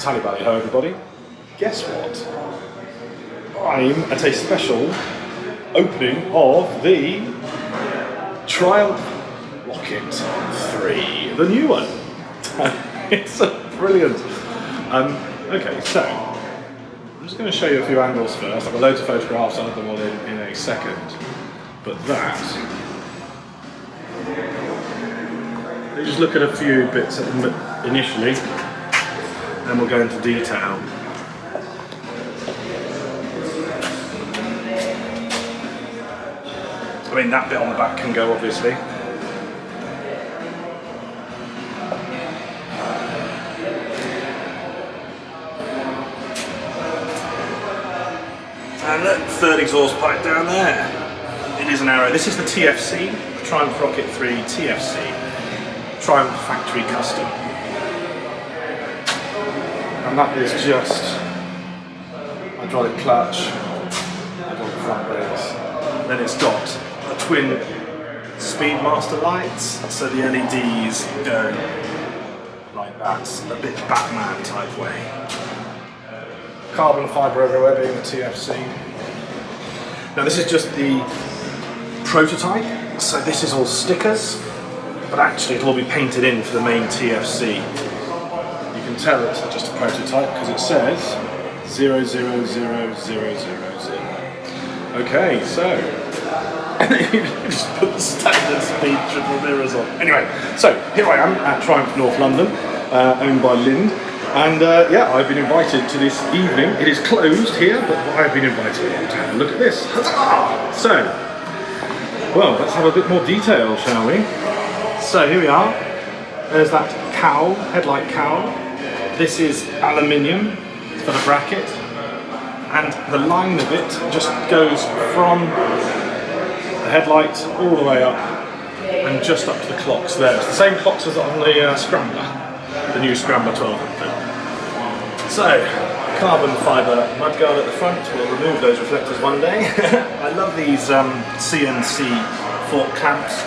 Bally Ho, everybody. Guess what? I'm at a special opening of the Triumph Rocket 3, the new one. It's brilliant. Okay, so I'm just going to show you a few angles first. I've got loads of photographs, I'll have them all in a second. But that, let's just look at a few bits initially, and we'll go into detail. I mean, that bit on the back can go, obviously. And look, third exhaust pipe down there. It is an arrow. This is the TFC, the Triumph Rocket 3 TFC. Triumph Factory Custom. And that is just hydraulic clutch, hydraulic front brakes. Then it's got a twin Speedmaster lights, so the LEDs go like that, a bit Batman type way. Carbon fibre everywhere, being the TFC. Now this is just the prototype, so this is all stickers, but actually it'll all be painted in for the main TFC. You can tell it's just a prototype because it says 000000. Okay, so you just put the standard speed triple mirrors on. Anyway, so here I am at Triumph North London, owned by Lind. And yeah, I've been invited to this evening. It is closed here, but I've been invited to have a look at this. Huzzah! So, well, let's have a bit more detail, shall we? So here we are. There's that cowl, headlight cowl. This is aluminium for the bracket, and the line of it just goes from the headlight all the way up and just up to the clocks there. It's the same clocks as on the Scrambler, the new Scrambler 1200. So, carbon fibre mudguard at the front. We'll remove those reflectors one day. I love these CNC fork clamps,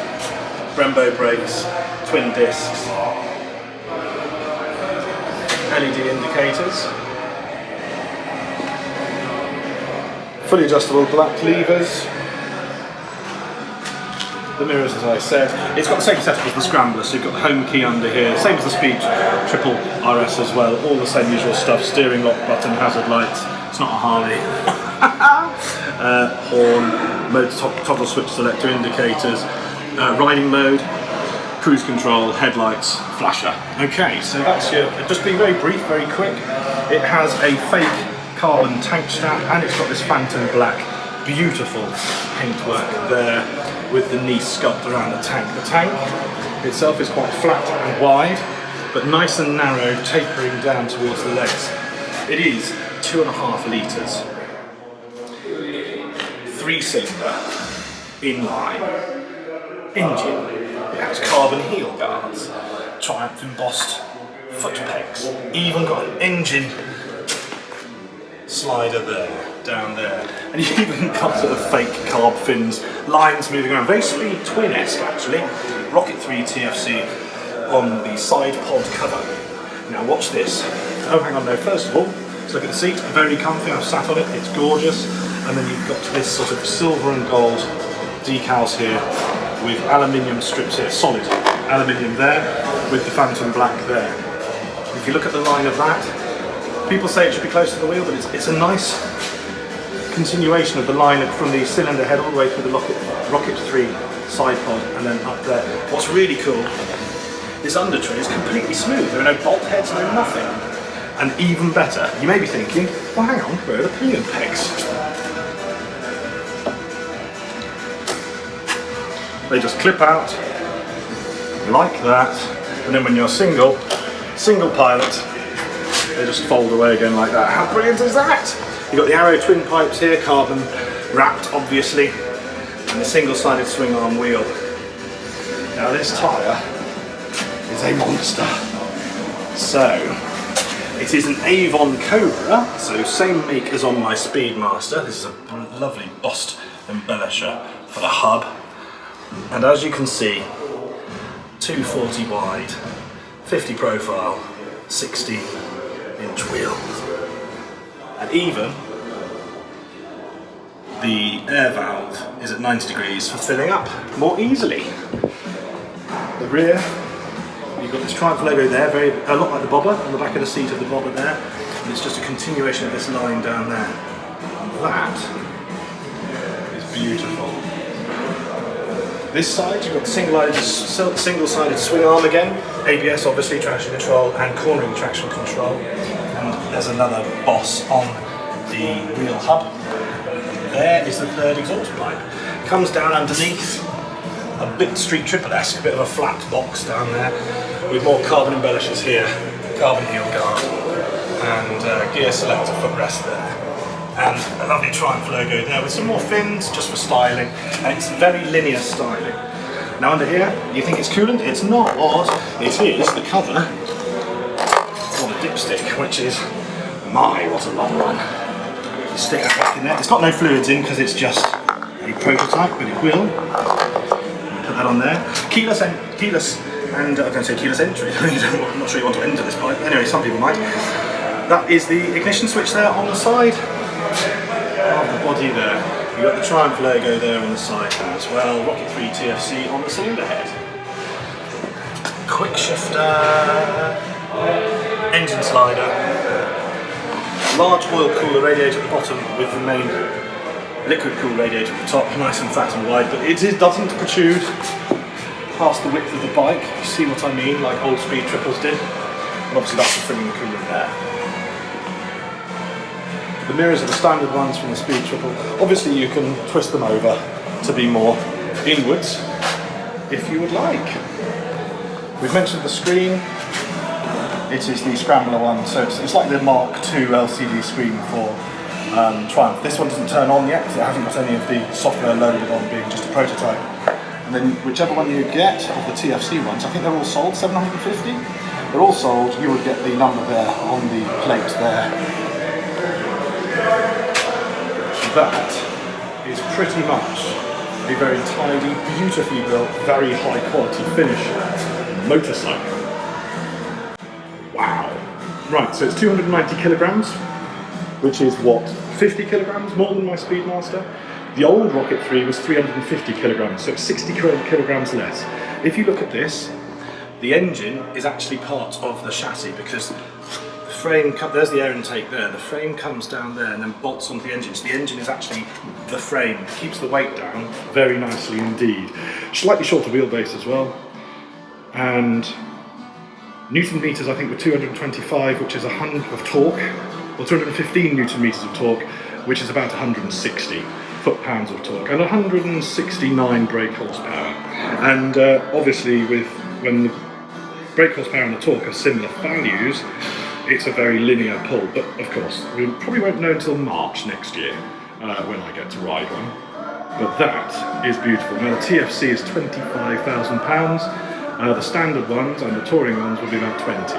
Brembo brakes, twin discs, LED indicators, fully adjustable black levers. The mirrors, as I said, it's got the same setup as the Scrambler, so you've got the home key under here, same as the Speed Triple RS as well, all the same usual stuff, steering lock button, hazard lights, it's not a Harley, horn, mode toggle switch selector indicators, riding mode, cruise control, headlights, flasher. Okay, so that's your, just being very brief, very quick, it has a fake carbon tank strap and it's got this phantom black, beautiful paintwork there, with the knee sculpt around the tank. The tank itself is quite flat and wide, but nice and narrow, tapering down towards the legs. It is 2.5 litres, 3-cylinder, inline engine. It has carbon heel guards, Triumph embossed foot pegs, even got an engine slider there, down there, and you even got sort of fake carb fins, lines moving around, very Speed Twin-esque actually. Rocket 3 TFC on the side pod cover. Now watch this. Oh, hang on, no, first of all, let's look at the seat, very comfy, I've sat on it, it's gorgeous, and then you've got this sort of silver and gold decals here with aluminium strips here, solid aluminium there, with the phantom black there. If you look at the line of that, people say it should be close to the wheel, but it's a nice continuation of the line from the cylinder head all the way through the Rocket 3 side pod and then up there. What's really cool, this under tray is completely smooth. There are no bolt heads, no nothing. And even better, you may be thinking, well hang on, where are the pillion pegs? They just clip out like that, and then when you're single pilot, they just fold away again like that. How brilliant is that? You've got the Arrow twin pipes here, carbon wrapped obviously, and the single-sided swing arm wheel. Now this tyre is a monster. So, it is an Avon Cobra, so same make as on my Speedmaster. This is a lovely bossed embellisher for the hub. And as you can see, 240 wide, 50 profile, 60 inch width. wheel. And even the air valve is at 90 degrees for filling up more easily. The rear, you've got this Triumph logo there, a lot like the bobber, on the back of the seat of the bobber there, and it's just a continuation of this line down there. And that is beautiful. This side, you've got the single-sided swing arm again, ABS obviously, traction control, and cornering traction control. And there's another boss on the wheel hub. There is the third exhaust pipe. Comes down underneath a bit Street Triple-esque, a bit of a flat box down there, with more carbon embellishers here, carbon heel guard, and gear selector footrest there. And a lovely Triumph logo there with some more fins just for styling, and it's very linear styling. Now under here, you think it's coolant? It's not. It is the cover of a dipstick, which is what a long one. You stick that back in there. It's got no fluids in because it's just a prototype, but it will. Put that on there. Keyless and I'm going to say keyless entry. I'm not sure you want to enter this pipe. Anyway, some people might. That is the ignition switch there on the side of the body there. You've got the Triumph logo there on the side as well. Rocket 3 TFC on the cylinder head. Quick shifter. Engine slider. Large oil cooler radiator at the bottom with the main liquid cool radiator at the top, nice and fat and wide, but it doesn't protrude past the width of the bike. You see what I mean, like old Speed Triples did. And obviously that's the filling the coolant there. The mirrors are the standard ones from the Speed Triple. Obviously you can twist them over to be more inwards if you would like. We've mentioned the screen. It is the Scrambler one, so it's like the Mark II LCD screen for Triumph. This one doesn't turn on yet because it hasn't got any of the software loaded on, being just a prototype. And then whichever one you get of the TFC ones, I think they're all sold, 750. They're all sold, you would get the number there on the plate there. That is pretty much a very tidy, beautifully built, very high quality finish motorcycle. Wow. Right, so it's 290 kilograms, which is what, 50 kilograms more than my Speedmaster? The old Rocket 3 was 350 kilograms, so it's 60 kilograms less. If you look at this, the engine is actually part of the chassis because the frame, there's the air intake there, the frame comes down there and then bolts onto the engine. So the engine is actually the frame, it keeps the weight down very nicely indeed. Slightly shorter wheelbase as well. And Newton meters, I think, were 225, which is 100 of torque, or 215 Newton meters of torque, which is about 160 foot-pounds of torque, and 169 brake horsepower. And obviously, when the brake horsepower and the torque are similar values, it's a very linear pull. But of course, we probably won't know until March next year when I get to ride one. But that is beautiful. Now the TFC is £25,000. The standard ones and the touring ones will be about 20.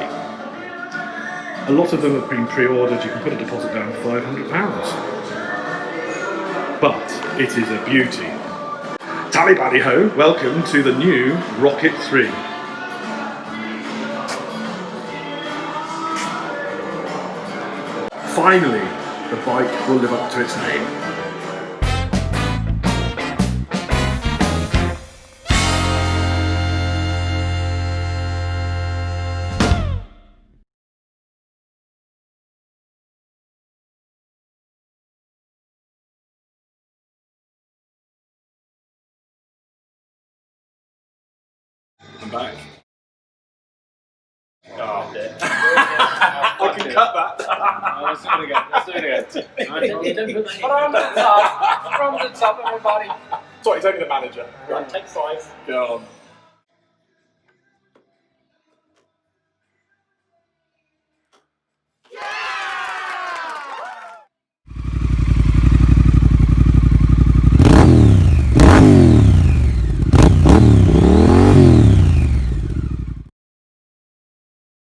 A lot of them have been pre-ordered. You can put a deposit down for £500. But it is a beauty. Bally Ho, welcome to the new Rocket 3. Finally, the bike will live up to its name. I'm back. Oh, I can cut that. Let's do it again. Let's do it again. From the top, everybody. Sorry, it's only the manager. Right, take 5. Go on.